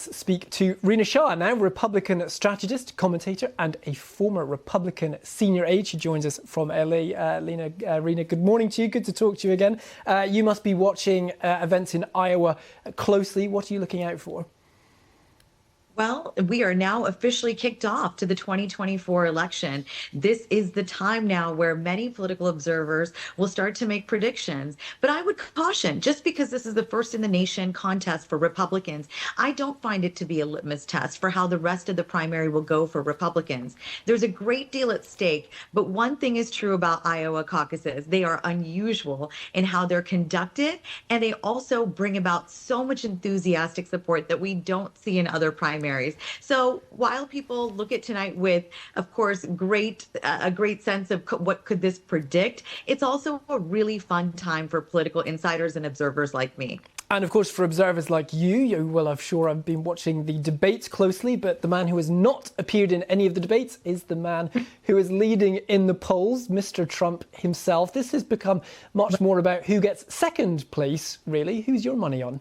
Speak to Rina Shah now, Republican strategist, commentator, and a former Republican senior aide. She joins us from LA. Rina, good morning to you. Good to talk to you again. You must be watching events in Iowa closely. What are you looking out for? Well, we are now officially kicked off to the 2024 election. This is the time now where many political observers will start to make predictions. But I would caution, just because this is the first in the nation contest for Republicans, I don't find it to be a litmus test for how the rest of the primary will go for Republicans. There's a great deal at stake, but one thing is true about Iowa caucuses. They are unusual in how they're conducted, and they also bring about so much enthusiastic support that we don't see in other primaries. So while people look at tonight with, of course, a great sense of what could this predict, it's also a really fun time for political insiders and observers like me. And of course, for observers like you will, I'm sure, have been watching the debates closely, but the man who has not appeared in any of the debates is the man who is leading in the polls, Mr. Trump himself. This has become much more about who gets second place, really. Who's your money on?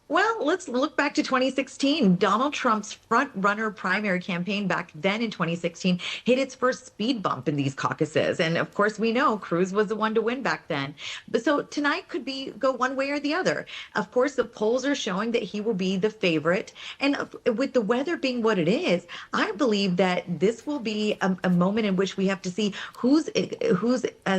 Well, let's look back to 2016. Donald Trump's front-runner primary campaign back then in 2016 hit its first speed bump in these caucuses. And of course, we know Cruz was the one to win back then. But so tonight could go one way or the other. Of course, the polls are showing that he will be the favorite. And with the weather being what it is, I believe that this will be a moment in which we have to see whose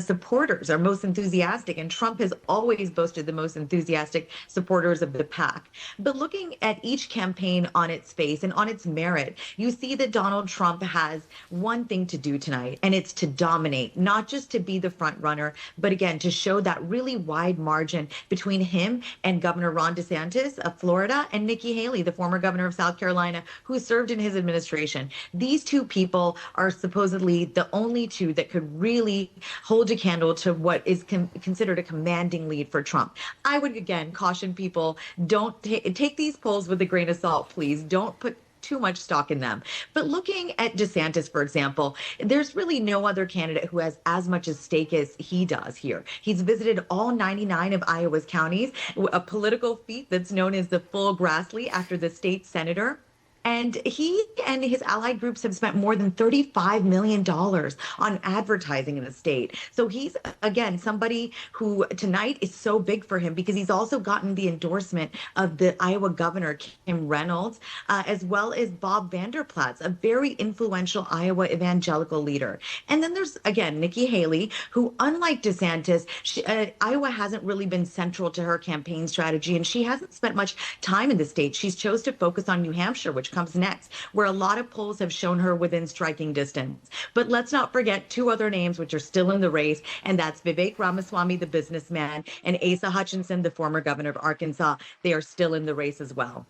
supporters are most enthusiastic. And Trump has always boasted the most enthusiastic supporters of the pack. But looking at each campaign on its face and on its merit, you see that Donald Trump has one thing to do tonight, and it's to dominate, not just to be the front runner, but again, to show that really wide margin between him and Governor Ron DeSantis of Florida and Nikki Haley, the former governor of South Carolina, who served in his administration. These two people are supposedly the only two that could really hold a candle to what is considered a commanding lead for Trump. I would, again, caution people, don't take these polls with a grain of salt, please. Don't put too much stock in them. But looking at DeSantis, for example, there's really no other candidate who has as much at stake as he does here. He's visited all 99 of Iowa's counties, a political feat that's known as the full Grassley after the state senator. And he and his allied groups have spent more than $35 million on advertising in the state. So he's, again, somebody who tonight is so big for him because he's also gotten the endorsement of the Iowa governor, Kim Reynolds, as well as Bob Vanderplaats, a very influential Iowa evangelical leader. And then there's, again, Nikki Haley, who, unlike DeSantis, Iowa hasn't really been central to her campaign strategy, and she hasn't spent much time in the state. She's chose to focus on New Hampshire, which comes next, where a lot of polls have shown her within striking distance. But let's not forget two other names which are still in the race, and that's Vivek Ramaswamy, the businessman, and Asa Hutchinson, the former governor of Arkansas. They are still in the race as well.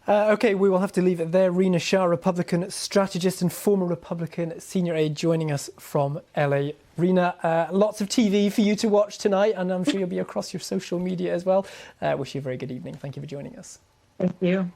OK, we will have to leave it there. Rina Shah, Republican strategist and former Republican senior aide, joining us from LA. Rina, lots of TV for you to watch tonight, and I'm sure you'll be across your social media as well. Wish you a very good evening. Thank you for joining us. Thank you.